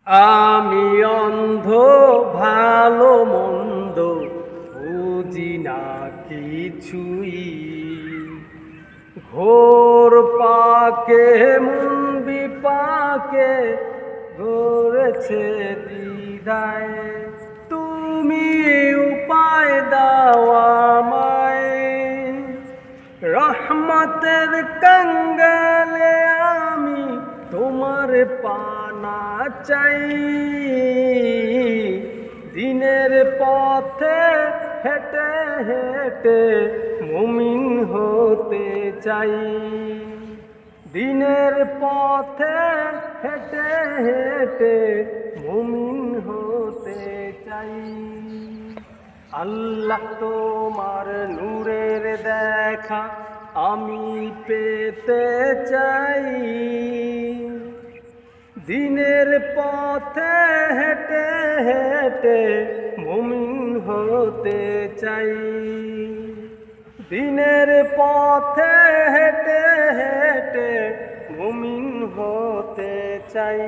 আমি অন্ধ, ভালো মন্দ বুঝি না কিছুই। ঘোর পাকে মন বিপাকে ঘুরেছে দ্বিধায়। তুমি উপায় দাও আমায়, রহমতের কঙ্গালে আমি তোমার পানা চাই। দিনের পথে হেঁটে হেঁটে মুমিন হতে চাই। দিনের পথে হেঁটে হেঁটে মুমিন হতে চাই। আল্লাহ তোমার নূরের দেখা আমি পেতে চাই। দিনের পথে হেঁটে হেঁটে মুমিন হতে চাই। দিনের পথে হেঁটে হেঁটে মুমিন হতে চাই।